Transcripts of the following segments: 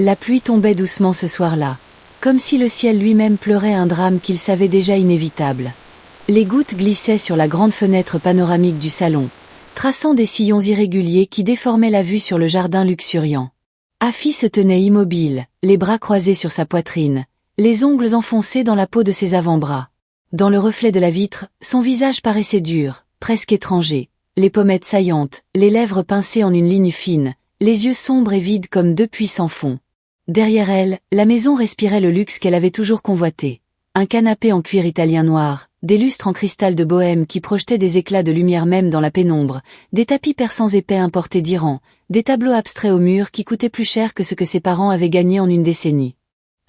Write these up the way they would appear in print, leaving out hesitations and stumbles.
La pluie tombait doucement ce soir-là, comme si le ciel lui-même pleurait un drame qu'il savait déjà inévitable. Les gouttes glissaient sur la grande fenêtre panoramique du salon, traçant des sillons irréguliers qui déformaient la vue sur le jardin luxuriant. Afi se tenait immobile, les bras croisés sur sa poitrine, les ongles enfoncés dans la peau de ses avant-bras. Dans le reflet de la vitre, son visage paraissait dur, presque étranger, les pommettes saillantes, les lèvres pincées en une ligne fine, les yeux sombres et vides comme deux puits sans fond. Derrière elle, la maison respirait le luxe qu'elle avait toujours convoité. Un canapé en cuir italien noir, des lustres en cristal de bohême qui projetaient des éclats de lumière même dans la pénombre, des tapis persans épais importés d'Iran, des tableaux abstraits au mur qui coûtaient plus cher que ce que ses parents avaient gagné en une décennie.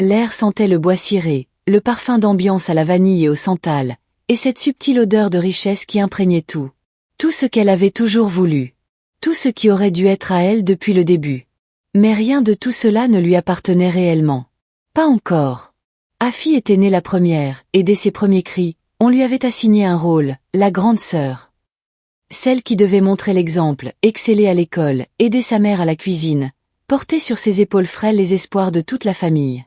L'air sentait le bois ciré, le parfum d'ambiance à la vanille et au santal, et cette subtile odeur de richesse qui imprégnait tout. Tout ce qu'elle avait toujours voulu. Tout ce qui aurait dû être à elle depuis le début. Mais rien de tout cela ne lui appartenait réellement. Pas encore. Afi était née la première, et dès ses premiers cris, on lui avait assigné un rôle, la grande sœur. Celle qui devait montrer l'exemple, exceller à l'école, aider sa mère à la cuisine, porter sur ses épaules frêles les espoirs de toute la famille.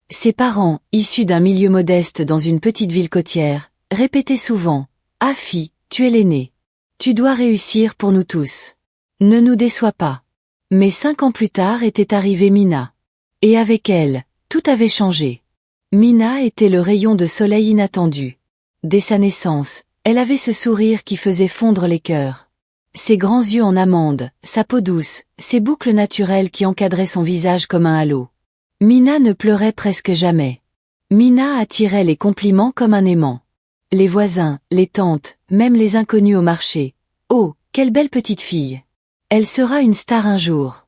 Ses parents, issus d'un milieu modeste dans une petite ville côtière, répétaient souvent « Afi, tu es l'aînée. Tu dois réussir pour nous tous. Ne nous déçois pas. » Mais 5 ans plus tard était arrivée Mina. Et avec elle, tout avait changé. Mina était le rayon de soleil inattendu. Dès sa naissance, elle avait ce sourire qui faisait fondre les cœurs. Ses grands yeux en amande, sa peau douce, ses boucles naturelles qui encadraient son visage comme un halo. Mina ne pleurait presque jamais. Mina attirait les compliments comme un aimant. Les voisins, les tantes, même les inconnus au marché. Oh, quelle belle petite fille! Elle sera une star un jour.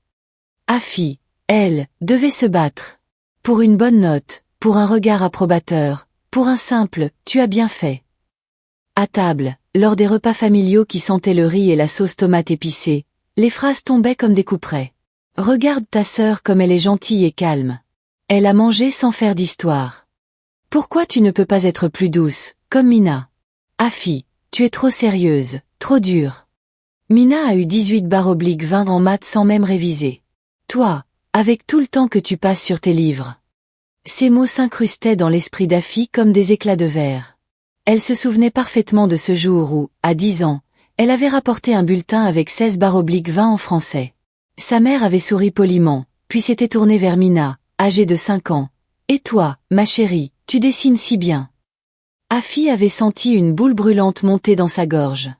Afi, elle, devait se battre. Pour une bonne note, pour un regard approbateur, pour un simple « tu as bien fait ». À table, lors des repas familiaux qui sentaient le riz et la sauce tomate épicée, les phrases tombaient comme des couperets. Regarde ta sœur comme elle est gentille et calme. Elle a mangé sans faire d'histoire. Pourquoi tu ne peux pas être plus douce, comme Mina? Afi, tu es trop sérieuse, trop dure. Mina a eu 18/20 en maths sans même réviser. Toi, avec tout le temps que tu passes sur tes livres. Ces mots s'incrustaient dans l'esprit d'Afi comme des éclats de verre. Elle se souvenait parfaitement de ce jour où, à 10 ans, elle avait rapporté un bulletin avec 16/20 en français. Sa mère avait souri poliment, puis s'était tournée vers Mina, âgée de 5 ans. « Et toi, ma chérie, tu dessines si bien. » Afi avait senti une boule brûlante monter dans sa gorge.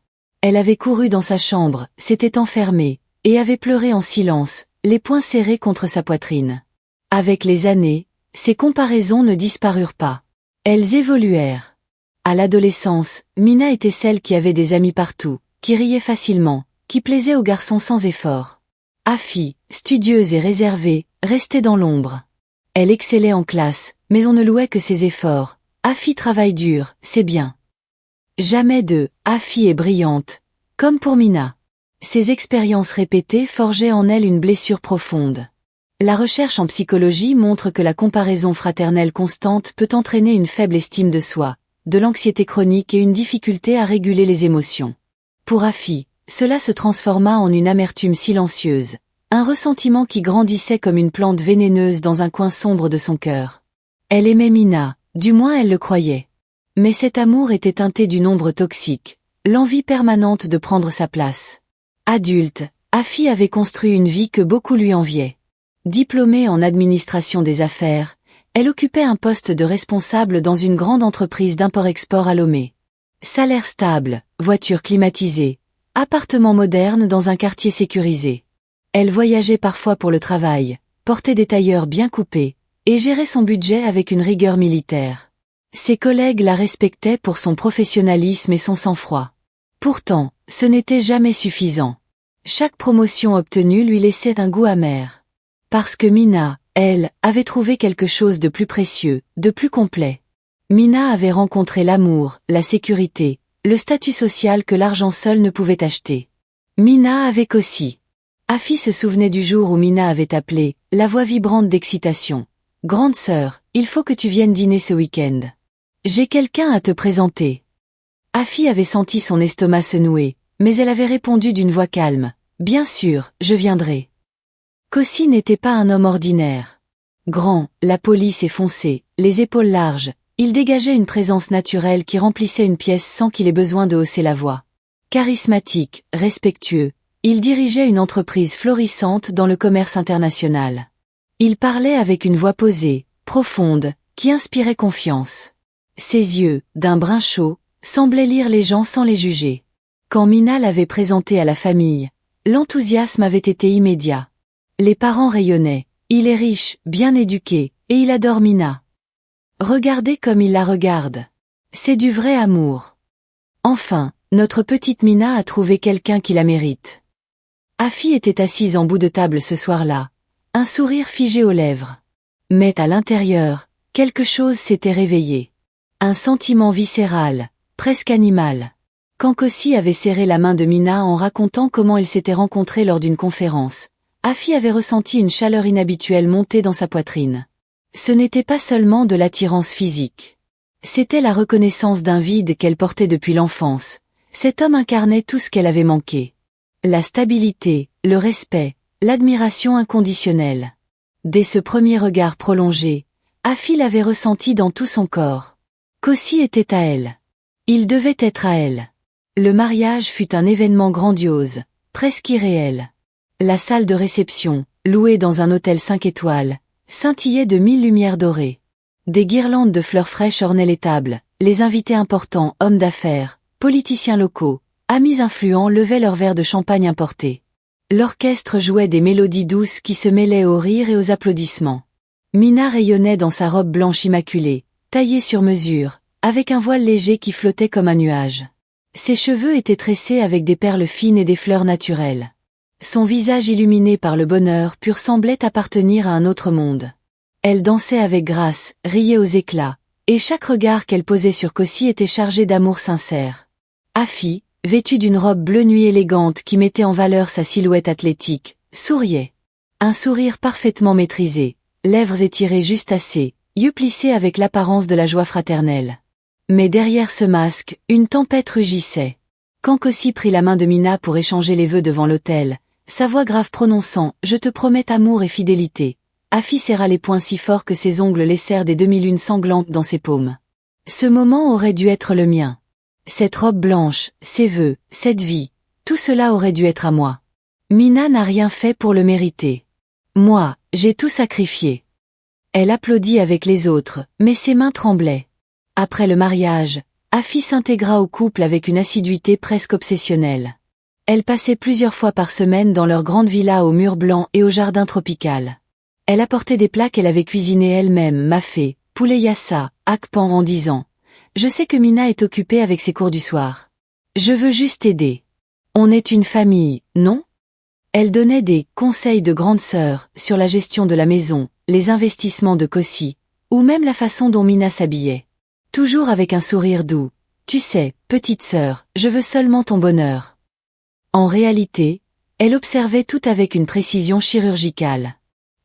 Elle avait couru dans sa chambre, s'était enfermée, et avait pleuré en silence, les poings serrés contre sa poitrine. Avec les années, ces comparaisons ne disparurent pas. Elles évoluèrent. À l'adolescence, Mina était celle qui avait des amis partout, qui riait facilement, qui plaisait aux garçons sans effort. Afi, studieuse et réservée, restait dans l'ombre. Elle excellait en classe, mais on ne louait que ses efforts. Afi travaille dur, c'est bien. Jamais de « Afi est brillante », comme pour Mina. Ces expériences répétées forgeaient en elle une blessure profonde. La recherche en psychologie montre que la comparaison fraternelle constante peut entraîner une faible estime de soi, de l'anxiété chronique et une difficulté à réguler les émotions. Pour Afi, cela se transforma en une amertume silencieuse, un ressentiment qui grandissait comme une plante vénéneuse dans un coin sombre de son cœur. Elle aimait Mina, du moins elle le croyait. Mais cet amour était teinté d'une ombre toxique, l'envie permanente de prendre sa place. Adulte, Afi avait construit une vie que beaucoup lui enviaient. Diplômée en administration des affaires, elle occupait un poste de responsable dans une grande entreprise d'import-export à Lomé. Salaire stable, voiture climatisée, appartement moderne dans un quartier sécurisé. Elle voyageait parfois pour le travail, portait des tailleurs bien coupés, et gérait son budget avec une rigueur militaire. Ses collègues la respectaient pour son professionnalisme et son sang-froid. Pourtant, ce n'était jamais suffisant. Chaque promotion obtenue lui laissait un goût amer. Parce que Mina, elle, avait trouvé quelque chose de plus précieux, de plus complet. Mina avait rencontré l'amour, la sécurité, le statut social que l'argent seul ne pouvait acheter. Mina avait aussi. Afi se souvenait du jour où Mina avait appelé, la voix vibrante d'excitation. « Grande sœur, il faut que tu viennes dîner ce week-end. J'ai quelqu'un à te présenter. » Afi avait senti son estomac se nouer, mais elle avait répondu d'une voix calme. « Bien sûr, je viendrai. » Kossi n'était pas un homme ordinaire. Grand, la peau lisse et foncée, les épaules larges, il dégageait une présence naturelle qui remplissait une pièce sans qu'il ait besoin de hausser la voix. Charismatique, respectueux, il dirigeait une entreprise florissante dans le commerce international. Il parlait avec une voix posée, profonde, qui inspirait confiance. Ses yeux, d'un brun chaud, semblaient lire les gens sans les juger. Quand Mina l'avait présenté à la famille, l'enthousiasme avait été immédiat. Les parents rayonnaient. Il est riche, bien éduqué, et il adore Mina. Regardez comme il la regarde. C'est du vrai amour. Enfin, notre petite Mina a trouvé quelqu'un qui la mérite. Afi était assise en bout de table ce soir-là, un sourire figé aux lèvres. Mais à l'intérieur, quelque chose s'était réveillé. Un sentiment viscéral, presque animal. Quand Kossi avait serré la main de Mina en racontant comment ils s'étaient rencontrés lors d'une conférence, Afi avait ressenti une chaleur inhabituelle monter dans sa poitrine. Ce n'était pas seulement de l'attirance physique. C'était la reconnaissance d'un vide qu'elle portait depuis l'enfance. Cet homme incarnait tout ce qu'elle avait manqué. La stabilité, le respect, l'admiration inconditionnelle. Dès ce premier regard prolongé, Afi l'avait ressenti dans tout son corps. Kossi était à elle. Il devait être à elle. Le mariage fut un événement grandiose, presque irréel. La salle de réception, louée dans un hôtel 5 étoiles, scintillait de 1000 lumières dorées. Des guirlandes de fleurs fraîches ornaient les tables, les invités importants, hommes d'affaires, politiciens locaux, amis influents levaient leurs verres de champagne importés. L'orchestre jouait des mélodies douces qui se mêlaient aux rires et aux applaudissements. Mina rayonnait dans sa robe blanche immaculée, taillée sur mesure, avec un voile léger qui flottait comme un nuage. Ses cheveux étaient tressés avec des perles fines et des fleurs naturelles. Son visage illuminé par le bonheur pur semblait appartenir à un autre monde. Elle dansait avec grâce, riait aux éclats, et chaque regard qu'elle posait sur Kossi était chargé d'amour sincère. Afi, vêtue d'une robe bleu nuit élégante qui mettait en valeur sa silhouette athlétique, souriait. Un sourire parfaitement maîtrisé, lèvres étirées juste assez, yeux plissés avec l'apparence de la joie fraternelle. Mais derrière ce masque, une tempête rugissait. Quand Kossi prit la main de Mina pour échanger les vœux devant l'autel, sa voix grave prononçant « Je te promets amour et fidélité », Afi serra les poings si fort que ses ongles laissèrent des demi-lunes sanglantes dans ses paumes. Ce moment aurait dû être le mien. Cette robe blanche, ces vœux, cette vie, tout cela aurait dû être à moi. Mina n'a rien fait pour le mériter. Moi, j'ai tout sacrifié. Elle applaudit avec les autres, mais ses mains tremblaient. Après le mariage, Afi s'intégra au couple avec une assiduité presque obsessionnelle. Elle passait plusieurs fois par semaine dans leur grande villa aux murs blancs et au jardin tropical. Elle apportait des plats qu'elle avait cuisinés elle-même, mafé, poulet yassa, akpan en disant « Je sais que Mina est occupée avec ses cours du soir. Je veux juste aider. On est une famille, non ?» Elle donnait des « conseils de grande sœur » sur la gestion de la maison, les investissements de Kossi, ou même la façon dont Mina s'habillait. Toujours avec un sourire doux. « Tu sais, petite sœur, je veux seulement ton bonheur. » En réalité, elle observait tout avec une précision chirurgicale.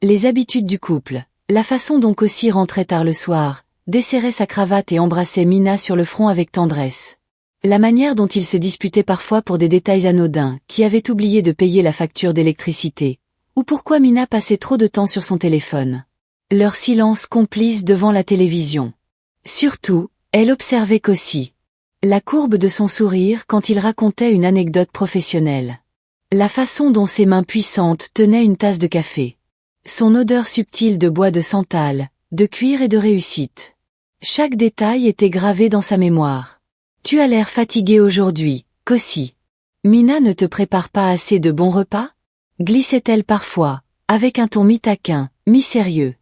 Les habitudes du couple, la façon dont Kossi rentrait tard le soir, desserrait sa cravate et embrassait Mina sur le front avec tendresse. La manière dont il se disputait parfois pour des détails anodins, qui avaient oublié de payer la facture d'électricité, ou pourquoi Mina passait trop de temps sur son téléphone. Leur silence complice devant la télévision. Surtout, elle observait Kossi. La courbe de son sourire quand il racontait une anecdote professionnelle. La façon dont ses mains puissantes tenaient une tasse de café. Son odeur subtile de bois de santal, de cuir et de réussite. Chaque détail était gravé dans sa mémoire. « Tu as l'air fatigué aujourd'hui, Kossi. Mina ne te prépare pas assez de bons repas ?» glissait-elle parfois, avec un ton mi-taquin, mi-sérieux.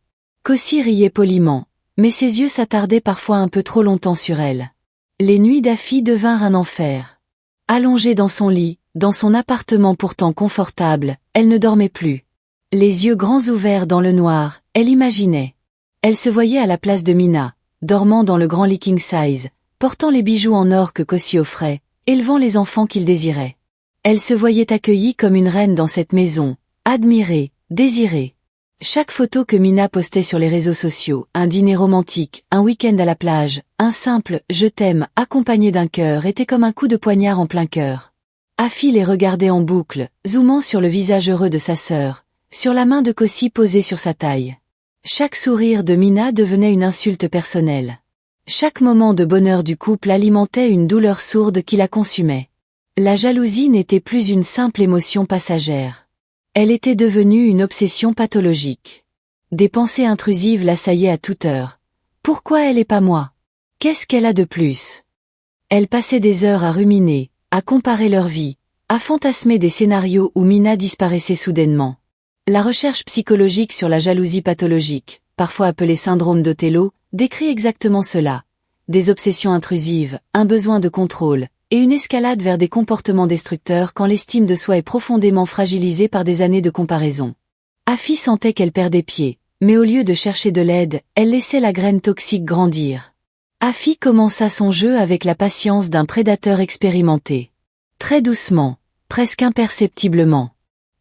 Kossi riait poliment, mais ses yeux s'attardaient parfois un peu trop longtemps sur elle. Les nuits d'Afi devinrent un enfer. Allongée dans son lit, dans son appartement pourtant confortable, elle ne dormait plus. Les yeux grands ouverts dans le noir, elle imaginait. Elle se voyait à la place de Mina, dormant dans le grand lit king size, portant les bijoux en or que Kossi offrait, élevant les enfants qu'il désirait. Elle se voyait accueillie comme une reine dans cette maison, admirée, désirée. Chaque photo que Mina postait sur les réseaux sociaux, un dîner romantique, un week-end à la plage, un simple « je t'aime » accompagné d'un cœur était comme un coup de poignard en plein cœur. Afi les regardait en boucle, zoomant sur le visage heureux de sa sœur, sur la main de Kossi posée sur sa taille. Chaque sourire de Mina devenait une insulte personnelle. Chaque moment de bonheur du couple alimentait une douleur sourde qui la consumait. La jalousie n'était plus une simple émotion passagère. Elle était devenue une obsession pathologique. Des pensées intrusives l'assaillaient à toute heure. Pourquoi elle et pas moi? Qu'est-ce qu'elle a de plus? Elle passait des heures à ruminer, à comparer leur vie, à fantasmer des scénarios où Mina disparaissait soudainement. La recherche psychologique sur la jalousie pathologique, parfois appelée syndrome d'Othello, décrit exactement cela. Des obsessions intrusives, un besoin de contrôle, et une escalade vers des comportements destructeurs quand l'estime de soi est profondément fragilisée par des années de comparaison. Afi sentait qu'elle perdait pied, mais au lieu de chercher de l'aide, elle laissait la graine toxique grandir. Afi commença son jeu avec la patience d'un prédateur expérimenté. Très doucement, presque imperceptiblement.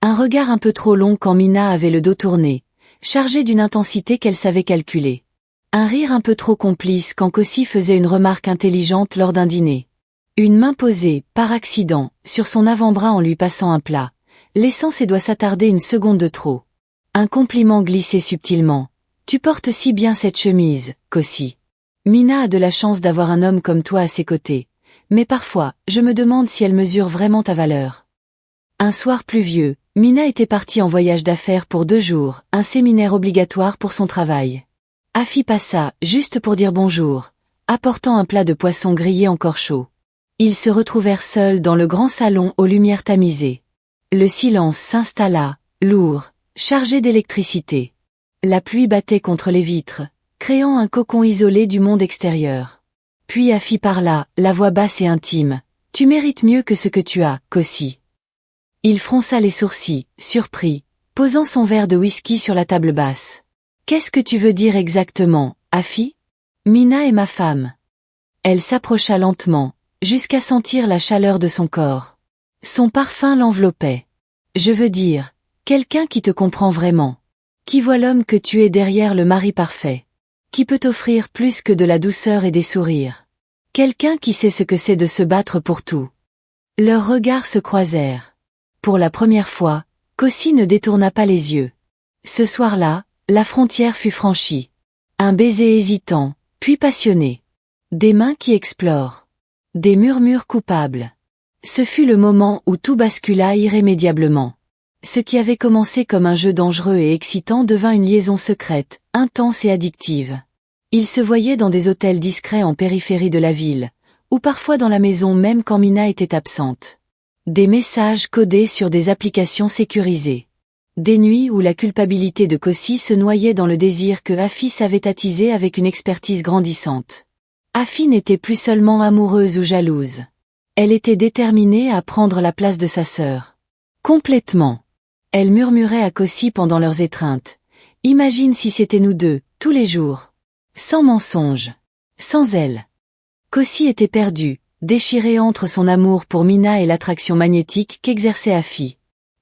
Un regard un peu trop long quand Mina avait le dos tourné, chargé d'une intensité qu'elle savait calculer. Un rire un peu trop complice quand Kossi faisait une remarque intelligente lors d'un dîner. Une main posée, par accident, sur son avant-bras en lui passant un plat, laissant ses doigts s'attarder une seconde de trop. Un compliment glissé subtilement. « Tu portes si bien cette chemise, Kossi. Mina a de la chance d'avoir un homme comme toi à ses côtés, mais parfois, je me demande si elle mesure vraiment ta valeur. » Un soir pluvieux, Mina était partie en voyage d'affaires pour 2 jours, un séminaire obligatoire pour son travail. Afi passa, juste pour dire bonjour, apportant un plat de poisson grillé encore chaud. Ils se retrouvèrent seuls dans le grand salon aux lumières tamisées. Le silence s'installa, lourd, chargé d'électricité. La pluie battait contre les vitres, créant un cocon isolé du monde extérieur. Puis Afi parla, la voix basse et intime. « Tu mérites mieux que ce que tu as, Kossi. » Il fronça les sourcils, surpris, posant son verre de whisky sur la table basse. « Qu'est-ce que tu veux dire exactement, Afi? Mina est ma femme. » Elle s'approcha lentement, jusqu'à sentir la chaleur de son corps. Son parfum l'enveloppait. « Je veux dire, quelqu'un qui te comprend vraiment. Qui voit l'homme que tu es derrière le mari parfait. Qui peut t'offrir plus que de la douceur et des sourires. Quelqu'un qui sait ce que c'est de se battre pour tout. » Leurs regards se croisèrent. Pour la première fois, Kossi ne détourna pas les yeux. Ce soir-là, la frontière fut franchie. Un baiser hésitant, puis passionné. Des mains qui explorent. Des murmures coupables. Ce fut le moment où tout bascula irrémédiablement. Ce qui avait commencé comme un jeu dangereux et excitant devint une liaison secrète, intense et addictive. Ils se voyaient dans des hôtels discrets en périphérie de la ville, ou parfois dans la maison même quand Mina était absente. Des messages codés sur des applications sécurisées. Des nuits où la culpabilité de Kossi se noyait dans le désir que Afi savait attiser avec une expertise grandissante. Afi n'était plus seulement amoureuse ou jalouse. Elle était déterminée à prendre la place de sa sœur. Complètement. Elle murmurait à Kossi pendant leurs étreintes. « Imagine si c'était nous deux, tous les jours. Sans mensonge. Sans elle. » Kossi était perdu, déchiré entre son amour pour Mina et l'attraction magnétique qu'exerçait Afi.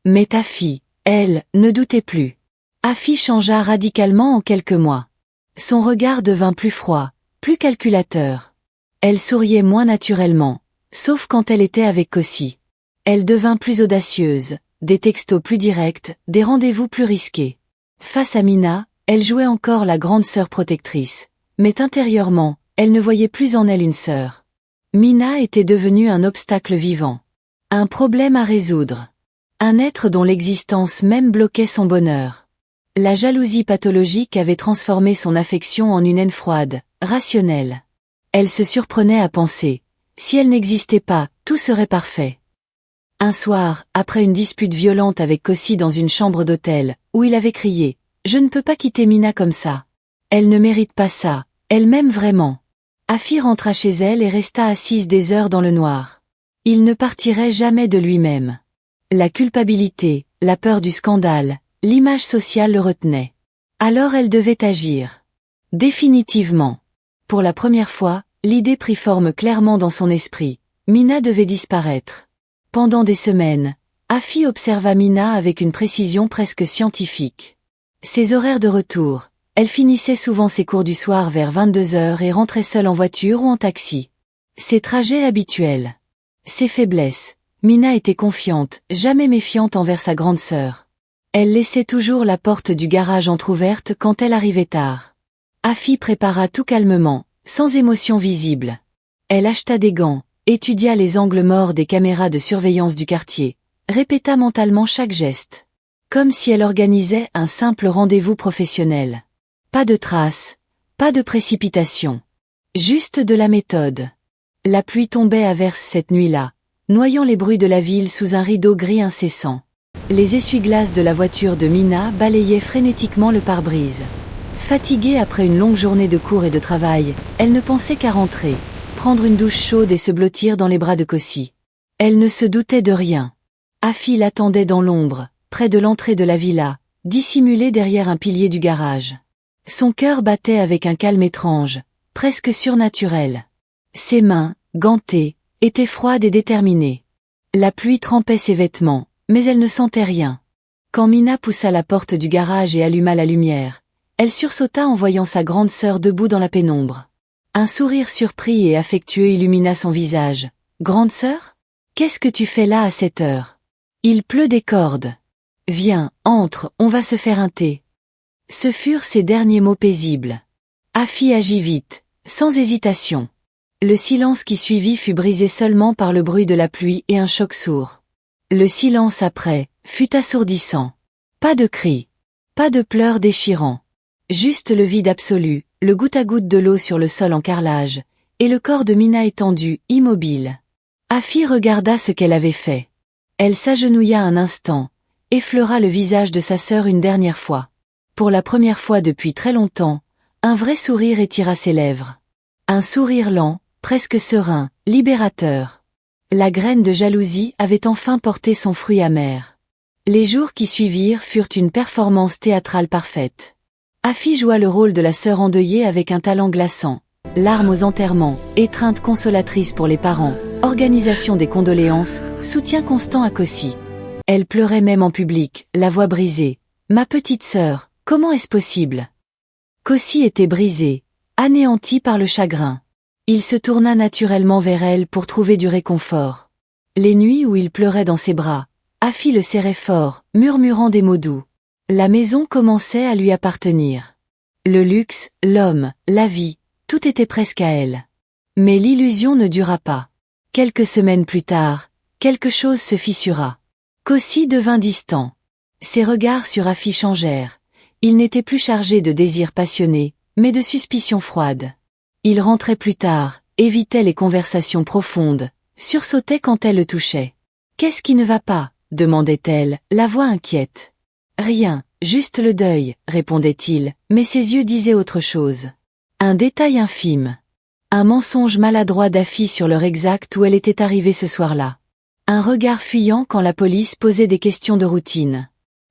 Mais Afi, elle, ne doutait plus. Afi changea radicalement en quelques mois. Son regard devint plus froid, plus calculateur. Elle souriait moins naturellement, sauf quand elle était avec Kossi. Elle devint plus audacieuse, des textos plus directs, des rendez-vous plus risqués. Face à Mina, elle jouait encore la grande sœur protectrice, mais intérieurement, elle ne voyait plus en elle une sœur. Mina était devenue un obstacle vivant. Un problème à résoudre. Un être dont l'existence même bloquait son bonheur. La jalousie pathologique avait transformé son affection en une haine froide, rationnelle. Elle se surprenait à penser, si elle n'existait pas, tout serait parfait. Un soir, après une dispute violente avec Kossi dans une chambre d'hôtel, où il avait crié « Je ne peux pas quitter Mina comme ça. Elle ne mérite pas ça, elle m'aime vraiment. » Afi rentra chez elle et resta assise des heures dans le noir. Il ne partirait jamais de lui-même. La culpabilité, la peur du scandale, l'image sociale le retenaient. Alors elle devait agir. Définitivement. Pour la première fois, l'idée prit forme clairement dans son esprit. Mina devait disparaître. Pendant des semaines, Afi observa Mina avec une précision presque scientifique. Ses horaires de retour. Elle finissait souvent ses cours du soir vers 22h et rentrait seule en voiture ou en taxi. Ses trajets habituels. Ses faiblesses. Mina était confiante, jamais méfiante envers sa grande sœur. Elle laissait toujours la porte du garage entr'ouverte quand elle arrivait tard. Afi prépara tout calmement, sans émotion visible. Elle acheta des gants, étudia les angles morts des caméras de surveillance du quartier, répéta mentalement chaque geste. Comme si elle organisait un simple rendez-vous professionnel. Pas de traces, pas de précipitation. Juste de la méthode. La pluie tombait à verse cette nuit-là, noyant les bruits de la ville sous un rideau gris incessant. Les essuie-glaces de la voiture de Mina balayaient frénétiquement le pare-brise. Fatiguée après une longue journée de cours et de travail, elle ne pensait qu'à rentrer, prendre une douche chaude et se blottir dans les bras de Kossi. Elle ne se doutait de rien. Afi l'attendait dans l'ombre, près de l'entrée de la villa, dissimulée derrière un pilier du garage. Son cœur battait avec un calme étrange, presque surnaturel. Ses mains, gantées, étaient froides et déterminées. La pluie trempait ses vêtements, mais elle ne sentait rien. Quand Mina poussa la porte du garage et alluma la lumière, elle sursauta en voyant sa grande sœur debout dans la pénombre. Un sourire surpris et affectueux illumina son visage. « Grande sœur ? Qu'est-ce que tu fais là à cette heure ? Il pleut des cordes. Viens, entre, on va se faire un thé. » Ce furent ses derniers mots paisibles. Afi agit vite, sans hésitation. Le silence qui suivit fut brisé seulement par le bruit de la pluie et un choc sourd. Le silence après fut assourdissant. Pas de cris, pas de pleurs déchirants. Juste le vide absolu, le goutte à goutte de l'eau sur le sol en carrelage, et le corps de Mina étendu, immobile. Afi regarda ce qu'elle avait fait. Elle s'agenouilla un instant, effleura le visage de sa sœur une dernière fois. Pour la première fois depuis très longtemps, un vrai sourire étira ses lèvres. Un sourire lent, presque serein, libérateur. La graine de jalousie avait enfin porté son fruit amer. Les jours qui suivirent furent une performance théâtrale parfaite. Afi joua le rôle de la sœur endeuillée avec un talent glaçant. Larmes aux enterrements, étreinte consolatrice pour les parents, organisation des condoléances, soutien constant à Kossi. Elle pleurait même en public, la voix brisée. « Ma petite sœur, comment est-ce possible ?» Kossi était brisé, anéanti par le chagrin. Il se tourna naturellement vers elle pour trouver du réconfort. Les nuits où il pleurait dans ses bras, Afi le serrait fort, murmurant des mots doux. La maison commençait à lui appartenir. Le luxe, l'homme, la vie, tout était presque à elle. Mais l'illusion ne dura pas. Quelques semaines plus tard, quelque chose se fissura. Kossi devint distant. Ses regards sur Afi changèrent. Il n'était plus chargé de désirs passionnés, mais de suspicions froides. Il rentrait plus tard, évitait les conversations profondes, sursautait quand elle le touchait. « Qu'est-ce qui ne va pas ?» demandait-elle, la voix inquiète. « Rien, juste le deuil », répondait-il, mais ses yeux disaient autre chose. Un détail infime. Un mensonge maladroit d'Afi sur l'heure exacte où elle était arrivée ce soir-là. Un regard fuyant quand la police posait des questions de routine.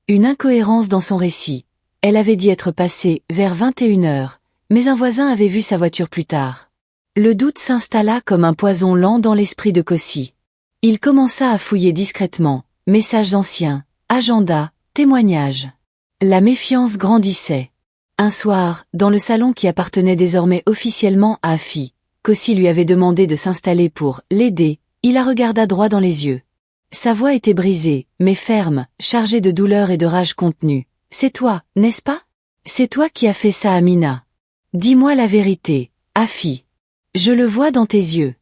Une incohérence dans son récit. Elle avait dit être passée vers 21h, mais un voisin avait vu sa voiture plus tard. Le doute s'installa comme un poison lent dans l'esprit de Kossi. Il commença à fouiller discrètement, messages anciens, agendas, témoignages. La méfiance grandissait. Un soir, dans le salon qui appartenait désormais officiellement à Afi, Kossi lui avait demandé de s'installer pour l'aider, il la regarda droit dans les yeux. Sa voix était brisée, mais ferme, chargée de douleur et de rage contenue. « C'est toi, n'est-ce pas ? C'est toi qui as fait ça à Mina. Dis-moi la vérité, Afi. Je le vois dans tes yeux. »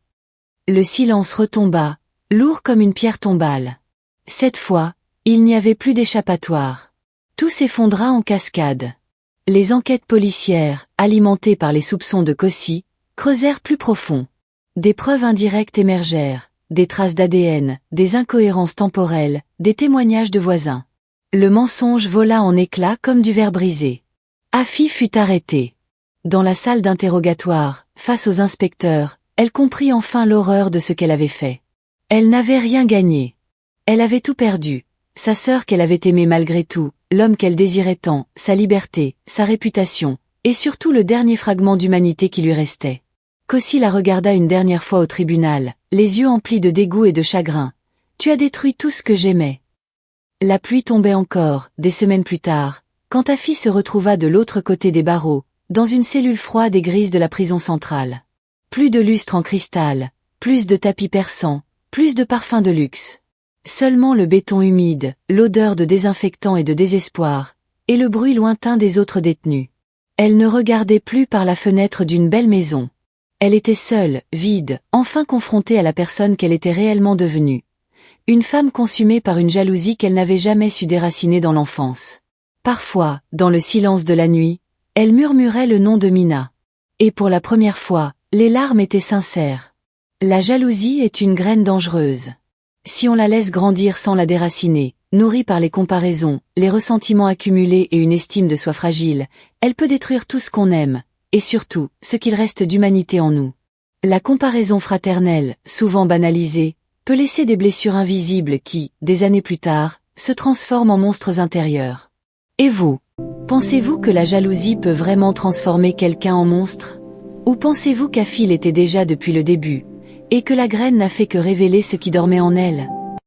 Le silence retomba, lourd comme une pierre tombale. Cette fois, il n'y avait plus d'échappatoire. Tout s'effondra en cascade. Les enquêtes policières, alimentées par les soupçons de Kossi, creusèrent plus profond. Des preuves indirectes émergèrent, des traces d'ADN, des incohérences temporelles, des témoignages de voisins. Le mensonge vola en éclats comme du verre brisé. Afi fut arrêtée. Dans la salle d'interrogatoire, face aux inspecteurs, elle comprit enfin l'horreur de ce qu'elle avait fait. Elle n'avait rien gagné. Elle avait tout perdu. Sa sœur qu'elle avait aimée malgré tout, l'homme qu'elle désirait tant, sa liberté, sa réputation, et surtout le dernier fragment d'humanité qui lui restait. Kossi la regarda une dernière fois au tribunal, les yeux emplis de dégoût et de chagrin. « Tu as détruit tout ce que j'aimais. » La pluie tombait encore, des semaines plus tard, quand Afi se retrouva de l'autre côté des barreaux, dans une cellule froide et grise de la prison centrale. Plus de lustre en cristal, plus de tapis persans, plus de parfums de luxe. Seulement le béton humide, l'odeur de désinfectant et de désespoir, et le bruit lointain des autres détenus. Elle ne regardait plus par la fenêtre d'une belle maison. Elle était seule, vide, enfin confrontée à la personne qu'elle était réellement devenue. Une femme consumée par une jalousie qu'elle n'avait jamais su déraciner dans l'enfance. Parfois, dans le silence de la nuit, elle murmurait le nom de Mina. Et pour la première fois, les larmes étaient sincères. La jalousie est une graine dangereuse. Si on la laisse grandir sans la déraciner, nourrie par les comparaisons, les ressentiments accumulés et une estime de soi fragile, elle peut détruire tout ce qu'on aime, et surtout, ce qu'il reste d'humanité en nous. La comparaison fraternelle, souvent banalisée, peut laisser des blessures invisibles qui, des années plus tard, se transforment en monstres intérieurs. Et vous? Pensez-vous que la jalousie peut vraiment transformer quelqu'un en monstre? Ou pensez-vous qu'Afi l'était déjà depuis le début, et que la graine n'a fait que révéler ce qui dormait en elle?